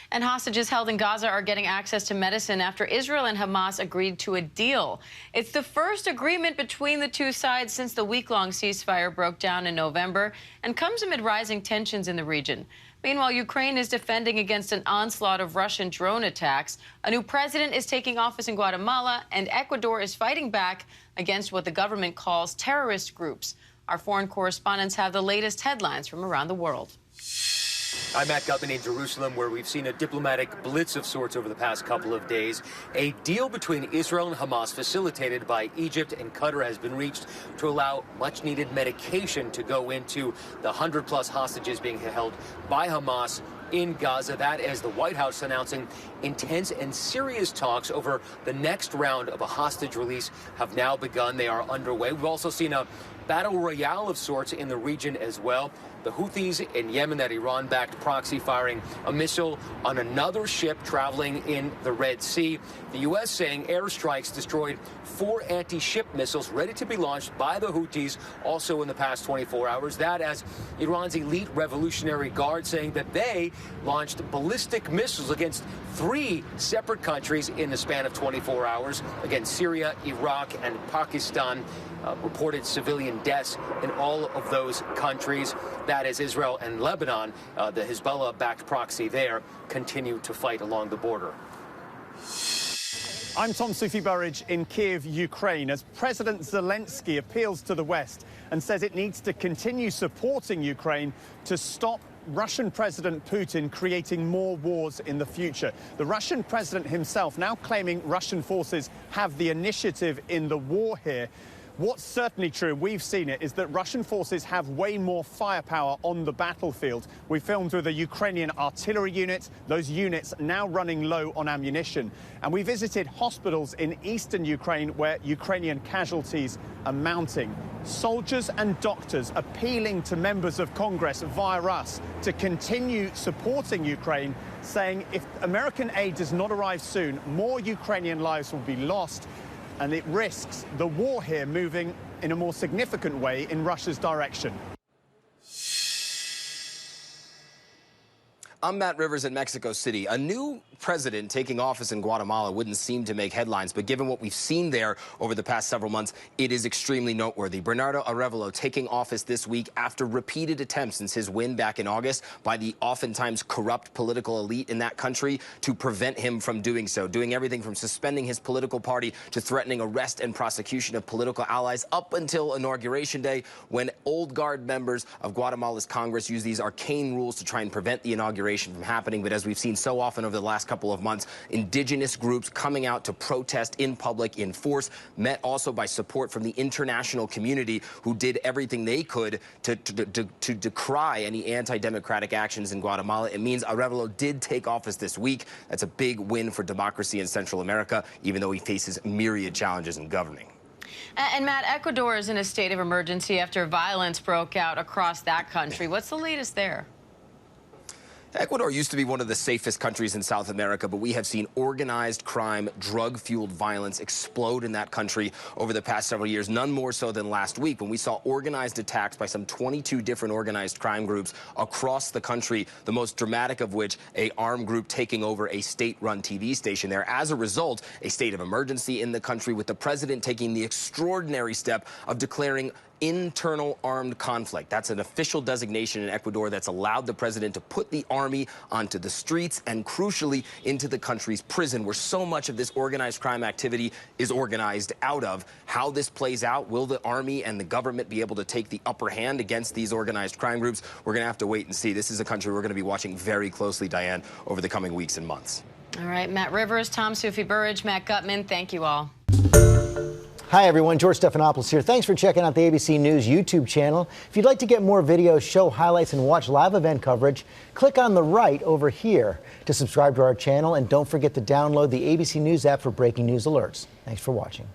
And hostages held in Gaza are getting access to medicine after Israel and Hamas agreed to a deal. It's the first agreement between the two sides since the week-long ceasefire broke down in November and comes amid rising tensions in the region. Meanwhile, Ukraine is defending against an onslaught of Russian drone attacks. A new president is taking office in Guatemala, and Ecuador is fighting back against what the government calls terrorist groups. Our foreign correspondents have the latest headlines from around the world. I'm Matt Gutman in Jerusalem, where we've seen a diplomatic blitz of sorts over the past couple of days. A deal between Israel and Hamas, facilitated by Egypt and Qatar, has been reached to allow much-needed medication to go into the 100-plus hostages being held by Hamas in Gaza. That as the White House announcing intense and serious talks over the next round of a hostage release have now begun. They are underway. We've also seen a battle royale of sorts in the region as well. The Houthis in Yemen, that Iran-backed proxy, firing a missile on another ship traveling in the Red Sea. The U.S. saying airstrikes destroyed 4 anti-ship missiles ready to be launched by the Houthis also in the past 24 hours. That as Iran's elite Revolutionary Guard saying that they launched ballistic missiles against 3 separate countries in the span of 24 hours against Syria, Iraq, and Pakistan. Reported civilian deaths in all of those countries. That is Israel and Lebanon, the Hezbollah-backed proxy there, continue to fight along the border. I'm Tom Sufi Burridge in Kiev, Ukraine, as President Zelensky appeals to the West and says it needs to continue supporting Ukraine to stop Russian President Putin creating more wars in the future. The Russian president himself now claiming Russian forces have the initiative in the war here. What's certainly true, we've seen it, is that Russian forces have way more firepower on the battlefield. We filmed with a Ukrainian artillery unit, those units now running low on ammunition. And we visited hospitals in eastern Ukraine where Ukrainian casualties are mounting. Soldiers and doctors appealing to members of Congress via us to continue supporting Ukraine, saying if American aid does not arrive soon, more Ukrainian lives will be lost. And it risks the war here moving in a more significant way in Russia's direction. I'm Matt Rivers in Mexico City. A new president taking office in Guatemala wouldn't seem to make headlines, but given what we've seen there over the past several months, it is extremely noteworthy. Bernardo Arévalo taking office this week after repeated attempts since his win back in August by the oftentimes corrupt political elite in that country to prevent him from doing so, doing everything from suspending his political party to threatening arrest and prosecution of political allies up until Inauguration Day, when old guard members of Guatemala's Congress use these arcane rules to try and prevent the inauguration from happening. But as we've seen so often over the last couple of months, indigenous groups coming out to protest in public in force, met also by support from the international community, who did everything they could to decry any anti-democratic actions in Guatemala. It means Arévalo did take office this week. That's a big win for democracy in Central America, even though he faces myriad challenges in governing. And Matt, Ecuador is in a state of emergency after violence broke out across that country. What's the latest there? Ecuador used to be one of the safest countries in South America, but we have seen organized crime, drug-fueled violence explode in that country over the past several years, none more so than last week when we saw organized attacks by some 22 different organized crime groups across the country, the most dramatic of which an armed group taking over a state-run TV station there. As a result, a state of emergency in the country, with the president taking the extraordinary step of declaring internal armed conflict. That's an official designation in Ecuador that's allowed the president to put the army onto the streets and, crucially, into the country's prison, where so much of this organized crime activity is organized out of. How this plays out, will the army and the government be able to take the upper hand against these organized crime groups? We're going to have to wait and see. This is a country we're going to be watching very closely, Diane, over the coming weeks and months. All right, Matt Rivers, Tom Sufi Burridge, Matt Gutman, thank you all. Hi, everyone. George Stephanopoulos here. Thanks for checking out the ABC News YouTube channel. If you'd like to get more videos, show highlights, and watch live event coverage, click on the right over here to subscribe to our channel. And don't forget to download the ABC News app for breaking news alerts. Thanks for watching.